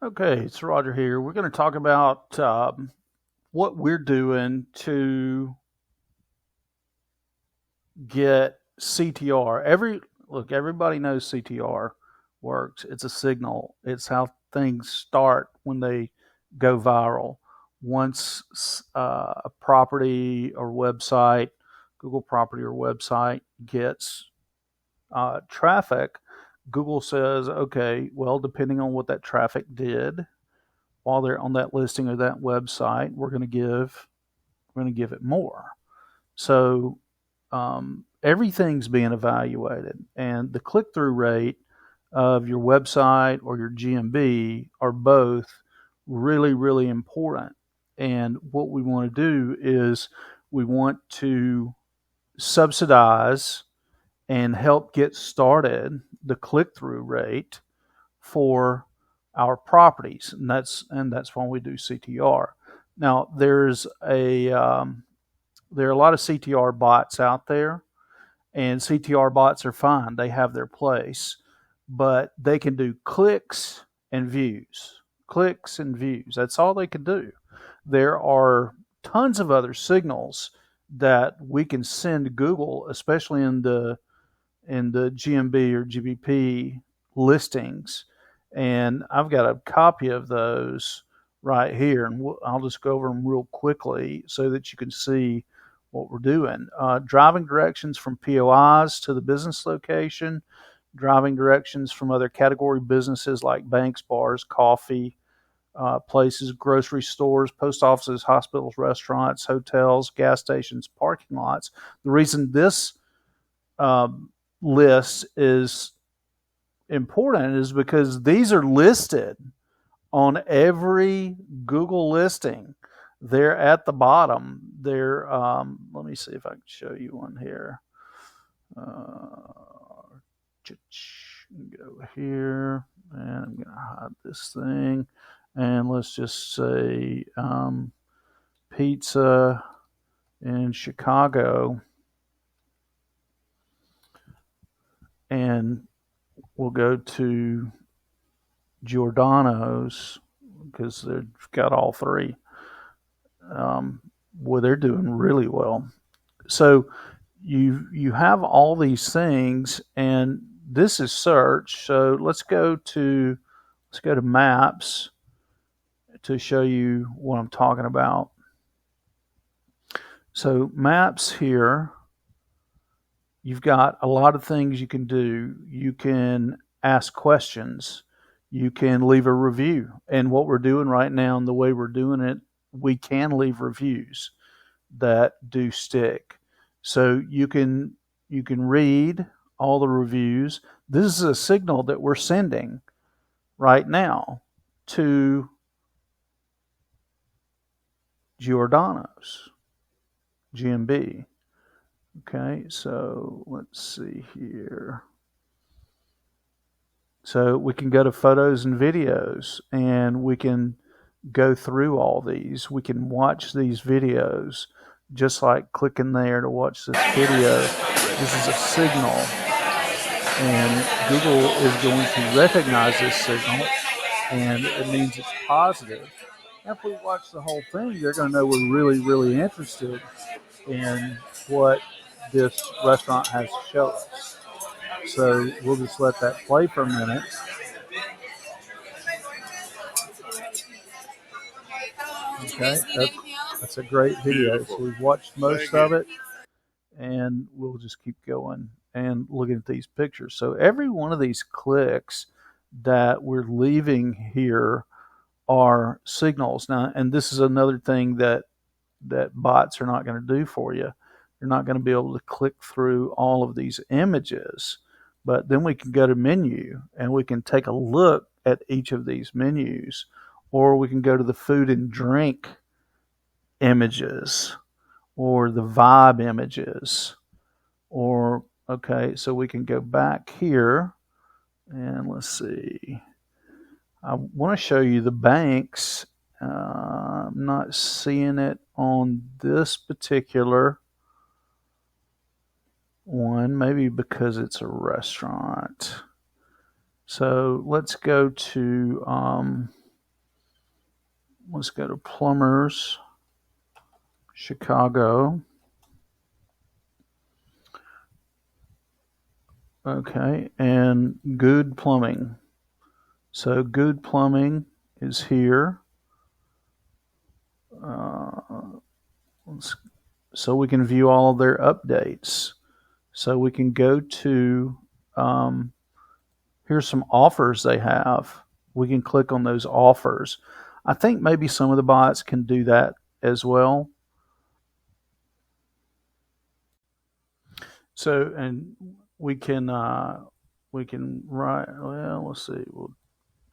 Okay, it's Roger here. We're going to talk about what we're doing to get CTR. Everybody knows CTR works. It's a signal. It's how things start when they go viral. Once a property or website, Google property or website gets traffic, Google says, okay, well, depending on what that traffic did while they're on that listing or that website, we're going to give it more. So everything's being evaluated, and the click through rate of your website or your GMB are both really, really important. And what we want to do is we want to subsidize and help get started the click through rate for our properties, and that's why we do CTR. Now, there are a lot of CTR bots out there, and CTR bots are fine; they have their place, but they can do clicks and views. That's all they can do. There are tons of other signals that we can send to Google, especially in the GMB or GBP listings. And I've got a copy of those right here, and I'll just go over them real quickly so that you can see what we're doing. Driving directions from POIs to the business location, driving directions from other category businesses like banks, bars, coffee places, grocery stores, post offices, hospitals, restaurants, hotels, gas stations, parking lots. The reason this list is important is because these are listed on every Google listing. They're at the bottom. Let me see if I can show you one here. Go here, and I'm going to hide this thing. And let's just say pizza in Chicago. And we'll go to Giordano's because they've got all three. Well, they're doing really well. So you have all these things, and this is search. So let's go to maps to show you what I'm talking about. So maps here, you've got a lot of things you can do. You can ask questions. You can leave a review. And what we're doing right now and the way we're doing it, we can leave reviews that do stick. So you can read all the reviews. This is a signal that we're sending right now to Giordano's GMB. Okay, so let's see here. So we can go to photos and videos, and we can go through all these. We can watch these videos, just like clicking there to watch this video. This is a signal, and Google is going to recognize this signal, and it means it's positive. If we watch the whole thing, they're going to know we're really, really interested in what this restaurant has to show us. So we'll just let that play for a minute. Okay, that's a great video. So we've watched most of it, and we'll just keep going and looking at these pictures. So every one of these clicks that we're leaving here are signals. Now, and this is another thing that bots are not going to do for you. You're not going to be able to click through all of these images, but then we can go to menu and we can take a look at each of these menus, or we can go to the food and drink images or the vibe images, or okay, so we can go back here and let's see. I want to show you the banks. I'm not seeing it on this particular one, maybe because it's a restaurant. So let's go to let's go to Plumbers, Chicago. Okay, and Good Plumbing. So Good Plumbing is here. So we can view all of their updates. So we can go to, here's some offers they have. We can click on those offers. I think maybe some of the bots can do that as well. So, and we can write, well, let's see, we'll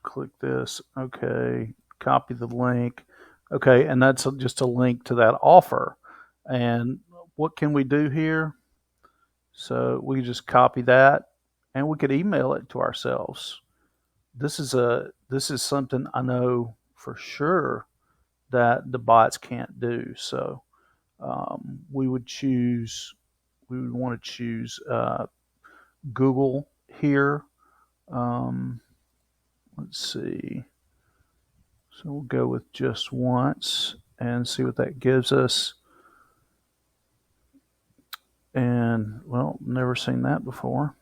click this. Okay, copy the link. Okay, and that's just a link to that offer. And what can we do here? So we just copy that and we could email it to ourselves. This is something I know for sure that the bots can't do. So we would want to choose Google here. Let's see. So we'll go with just once and see what that gives us. And well, never seen that before.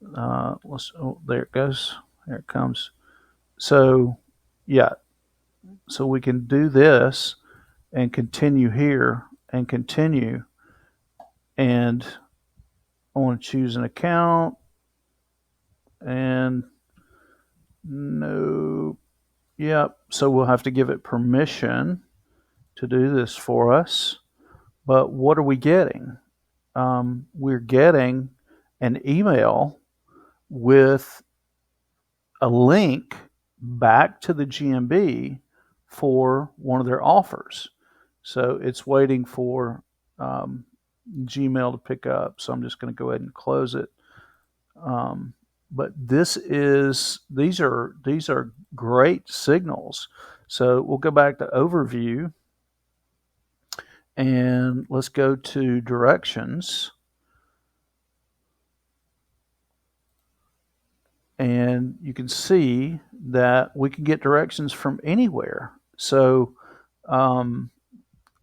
There it goes. There it comes. So yeah, so we can do this and continue here and continue. And I want to choose an account and no, yep. So we'll have to give it permission to do this for us. But what are we getting? We're getting an email with a link back to the GMB for one of their offers. So it's waiting for Gmail to pick up. So I'm just going to go ahead and close it. But these are great signals. So we'll go back to overview and let's go to directions. And you can see that we can get directions from anywhere. So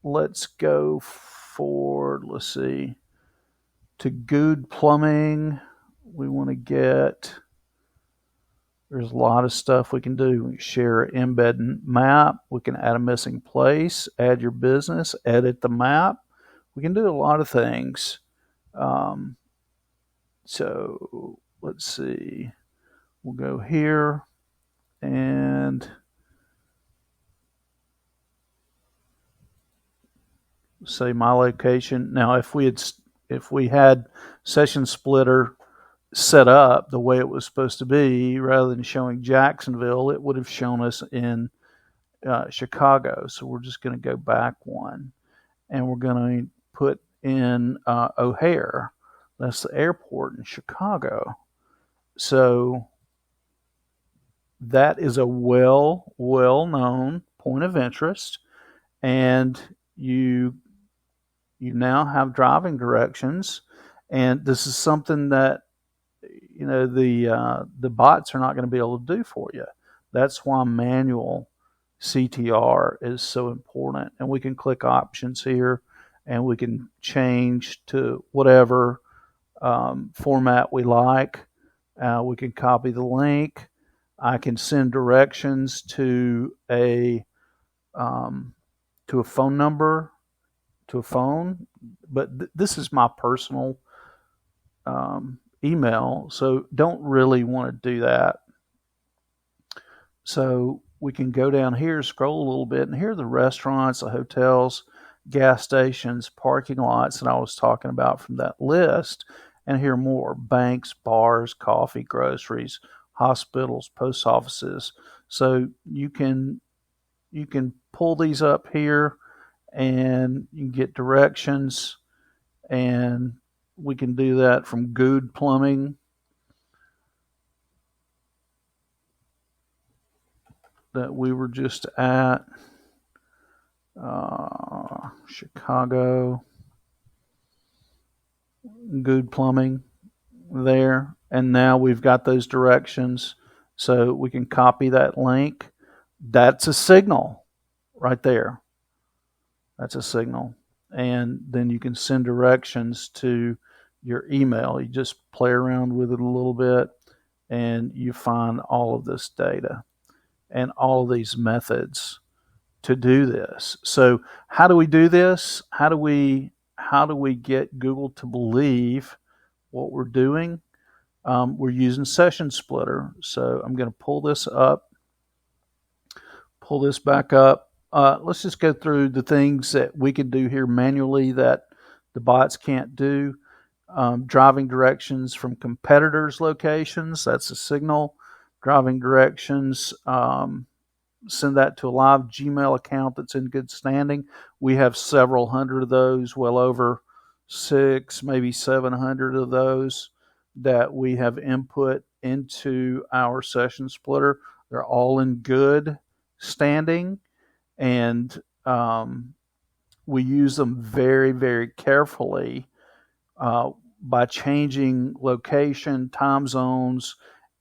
let's go forward. Let's see. To Good Plumbing, we want to get, there's a lot of stuff we can do. We can share an embed map. We can add a missing place, add your business, edit the map. We can do a lot of things. So let's see. We'll go here and say my location. Now, if we had Session Splitter set up the way it was supposed to be, rather than showing Jacksonville, it would have shown us in Chicago. So we're just going to go back one, and we're going to put in O'Hare. That's the airport in Chicago. So that is a well-known point of interest, and you now have driving directions. And this is something that the bots are not going to be able to do for you. That's why manual CTR is so important. And we can click options here, and we can change to whatever format we like. We can copy the link. I can send directions to a phone number, to a phone, but this is my personal email, so don't really want to do that. So we can go down here, scroll a little bit, and here are the restaurants, the hotels, gas stations, parking lots that I was talking about from that list, and here are more: banks, bars, coffee, groceries, hospitals, post offices. So you can pull these up here and you can get directions, and we can do that from Good Plumbing that we were just at, Chicago, Good Plumbing there. And now we've got those directions, so we can copy that link. That's a signal. right there. That's a signal. And then you can send directions to your email. You just play around with it a little bit and you find all of this data and all of these methods to do this. So how do we do this? How do we get Google to believe what we're doing? We're using Session Splitter. So I'm going to pull this back up. Let's just go through the things that we can do here manually that the bots can't do. Driving directions from competitors' locations, that's a signal. Driving directions, send that to a live Gmail account that's in good standing. We have several hundred of those, well over 600, maybe 700 of those that we have input into our Session Splitter. They're all in good standing, and we use them very, very carefully by changing location, time zones,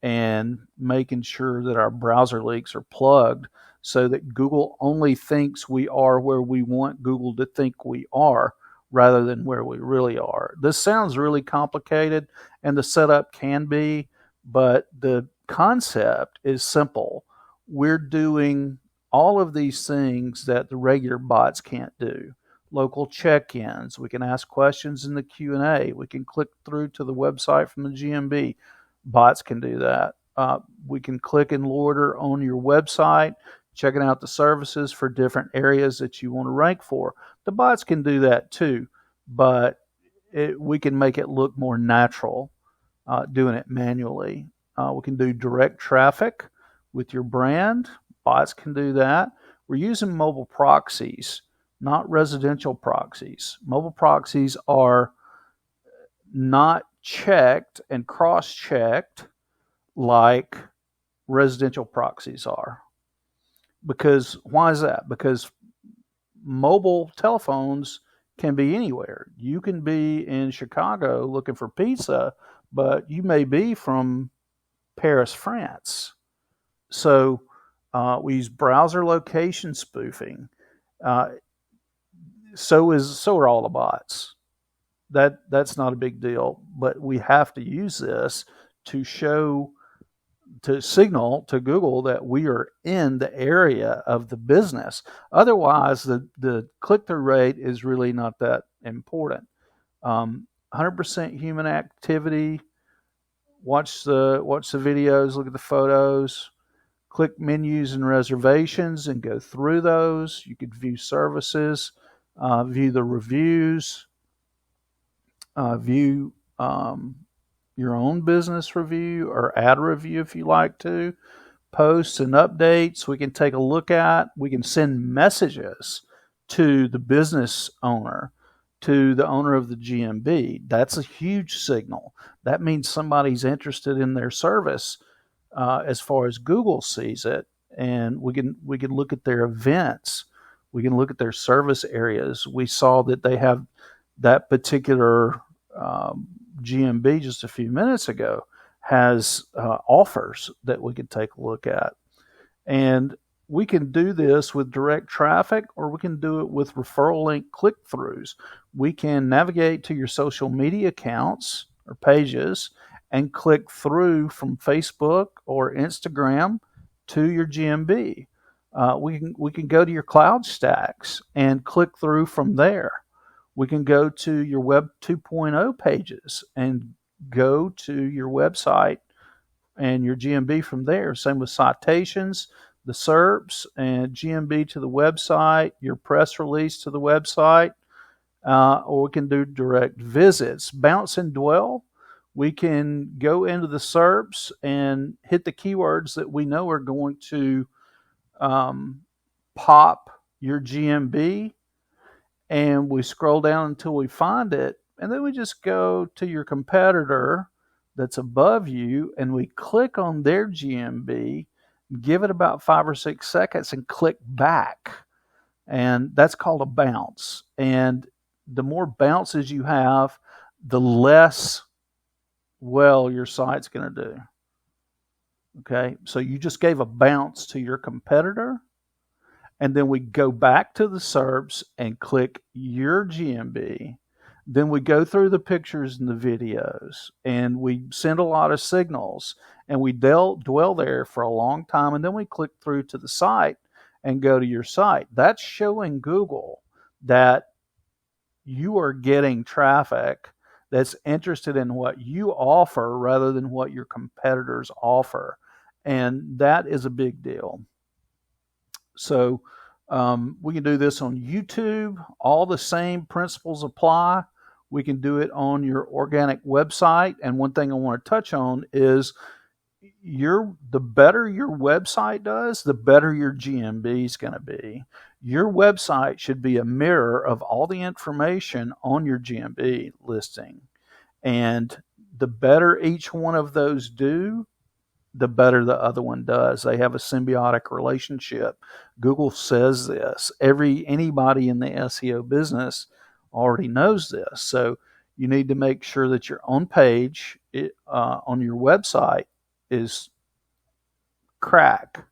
and making sure that our browser leaks are plugged so that Google only thinks we are where we want Google to think we are rather than where we really are. This sounds really complicated, and the setup can be, but the concept is simple. We're doing all of these things that the regular bots can't do. Local check-ins. We can ask questions in the Q&A. We can click through to the website from the GMB. Bots can do that. We can click and order on your website, checking out the services for different areas that you want to rank for. The bots can do that too, but we can make it look more natural doing it manually. We can do direct traffic with your brand. Bots can do that. We're using mobile proxies, not residential proxies. Mobile proxies are not checked and cross-checked like residential proxies are. Because why is that? Because mobile telephones can be anywhere. You can be in Chicago looking for pizza, but you may be from Paris, France. So we use browser location spoofing. So are all the bots. That's not a big deal, but we have to use this to signal to Google that we are in the area of the business. Otherwise, the click-through rate is really not that important. 100% human activity. Watch the videos, look at the photos, click menus and reservations and go through those. You could view services, view the reviews, view your own business review or ad review if you like to, posts and updates we can take a look at. We can send messages to the business owner, to the owner of the GMB. That's a huge signal. That means somebody's interested in their service as far as Google sees it, and we can look at their events. We can look at their service areas. We saw that they have that particular GMB just a few minutes ago has offers that we could take a look at. And we can do this with direct traffic, or we can do it with referral link click-throughs. We can navigate to your social media accounts or pages and click through from Facebook or Instagram to your GMB. We can go to your cloud stacks and click through from there. We can go to your Web 2.0 pages and go to your website and your GMB from there. Same with citations, the SERPs, and GMB to the website, your press release to the website, or we can do direct visits. Bounce and dwell, we can go into the SERPs and hit the keywords that we know are going to pop your GMB, and we scroll down until we find it, and then we just go to your competitor that's above you, and we click on their GMB, give it about 5 or 6 seconds, and click back. And that's called a bounce. And the more bounces you have, the less well your site's going to do. Okay, so you just gave a bounce to your competitor, and then we go back to the SERPs and click your GMB. Then we go through the pictures and the videos, and we send a lot of signals, and we dwell there for a long time, and then we click through to the site and go to your site. That's showing Google that you are getting traffic that's interested in what you offer rather than what your competitors offer. And that is a big deal. So we can do this on YouTube. All the same principles apply. We can do it on your organic website. And one thing I want to touch on is the better your website does, the better your GMB is going to be. Your website should be a mirror of all the information on your GMB listing. And the better each one of those do, the better the other one does. They have a symbiotic relationship. Google says this. Anybody in the SEO business already knows this. So you need to make sure that your own page on your website is crack.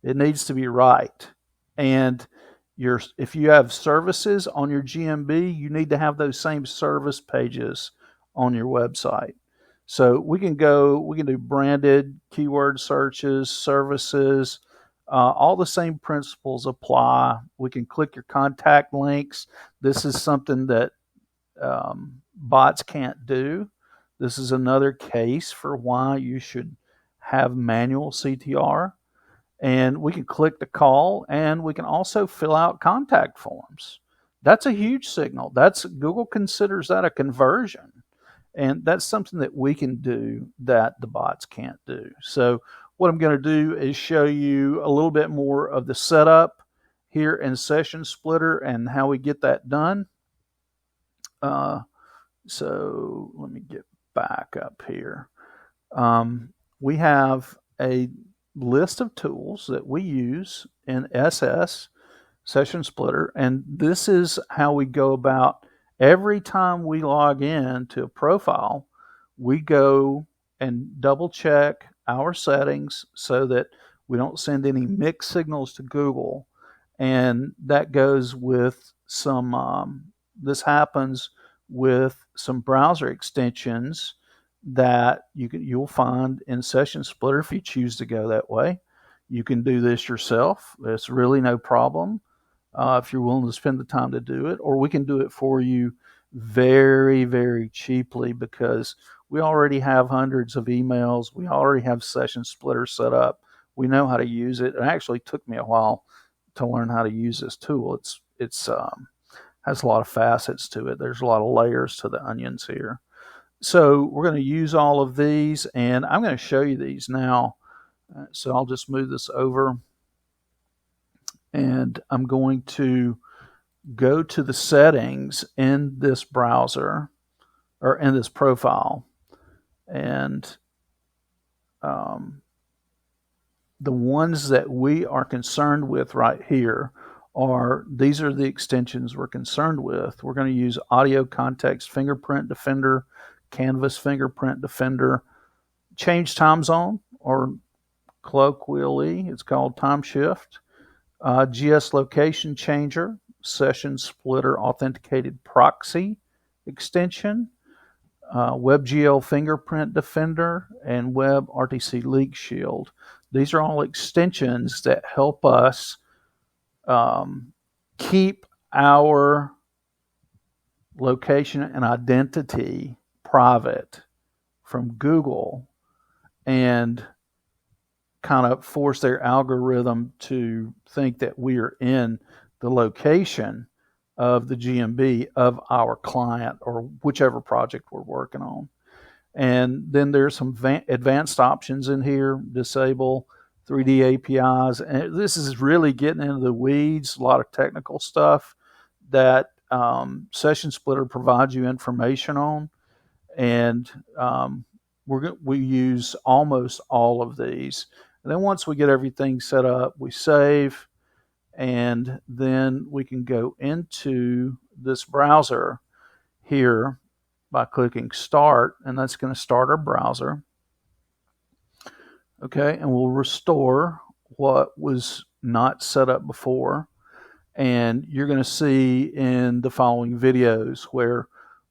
It needs to be right. And if you have services on your GMB, you need to have those same service pages on your website. So we can do branded keyword searches, services, all the same principles apply. We can click your contact links. This is something that bots can't do. This is another case for why you should have manual CTR. And we can click the call, and we can also fill out contact forms. That's a huge signal. Google considers that a conversion. And that's something that we can do that the bots can't do. So what I'm going to do is show you a little bit more of the setup here in Session Splitter and how we get that done. So let me get back up here. We have a list of tools that we use in Session Splitter, and this is how we go about. Every time we log in to a profile, we go and double check our settings so that we don't send any mixed signals to Google. And that goes with this happens with some browser extensions that you'll find in Session Splitter if you choose to go that way. You can do this yourself. It's really no problem. If you're willing to spend the time to do it, or we can do it for you very, very cheaply because we already have hundreds of emails. We already have Session Splitter set up. We know how to use it. It actually took me a while to learn how to use this tool. It's has a lot of facets to it. There's a lot of layers to the onions here. So we're going to use all of these, and I'm going to show you these now. So I'll just move this over. And I'm going to go to the settings in this browser or in this profile. And the ones that we are concerned with right here these are the extensions we're concerned with. We're going to use Audio Context Fingerprint Defender, Canvas Fingerprint Defender, Change Time Zone, or colloquially it's called Time Shift. GS Location Changer, Session Splitter Authenticated Proxy extension, WebGL Fingerprint Defender, and Web RTC Leak Shield. These are all extensions that help us keep our location and identity private from Google and kind of force their algorithm to think that we are in the location of the GMB of our client or whichever project we're working on. And then there's some advanced options in here, disable 3D APIs. And this is really getting into the weeds, a lot of technical stuff that Session Splitter provides you information on. And we use almost all of these. And then once we get everything set up, we save, and then we can go into this browser here by clicking Start, and that's going to start our browser. Okay, and we'll restore what was not set up before. And you're going to see in the following videos where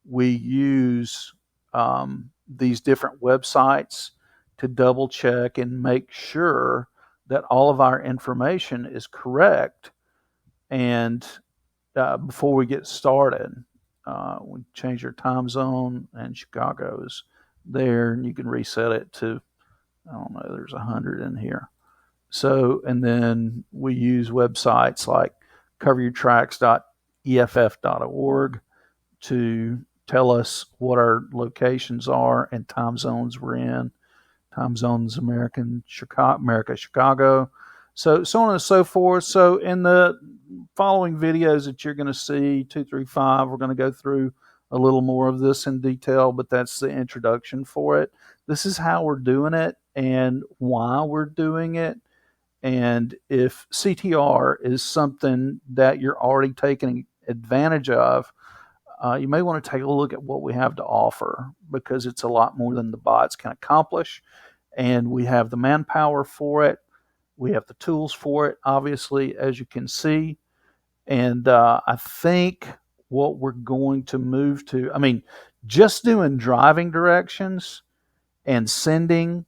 we use these different websites to double check and make sure that all of our information is correct. And before we get started, we change your time zone, and Chicago's there, and you can reset it to, I don't know, there's 100 in here. So, and then we use websites like coveryourtracks.eff.org to tell us what our locations are and time zones we're in. Time zones America, Chicago. So on and so forth. So in the following videos that you're going to see, 2 through 5, we're going to go through a little more of this in detail, but that's the introduction for it. This is how we're doing it and why we're doing it. And if CTR is something that you're already taking advantage of, you may want to take a look at what we have to offer, because it's a lot more than the bots can accomplish. And we have the manpower for it. We have the tools for it, obviously, as you can see. And I think what we're going to move to, I mean, just doing driving directions and sending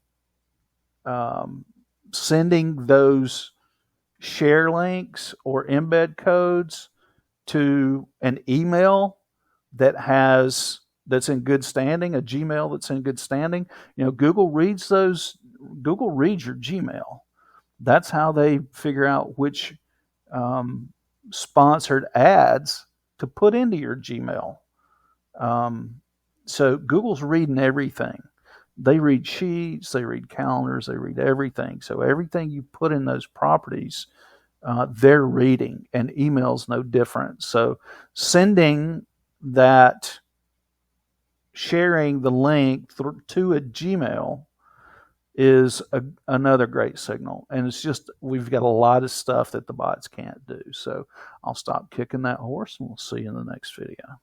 those share links or embed codes to an email that's in good standing, a Gmail that's in good standing. Google reads your Gmail. That's how they figure out which sponsored ads to put into your Gmail. So Google's reading everything. They read sheets, they read calendars, they read everything. So everything you put in those properties, they're reading, and email's no different. So sharing the link to a Gmail is another great signal. And it's just, we've got a lot of stuff that the bots can't do. So I'll stop kicking that horse, and we'll see you in the next video.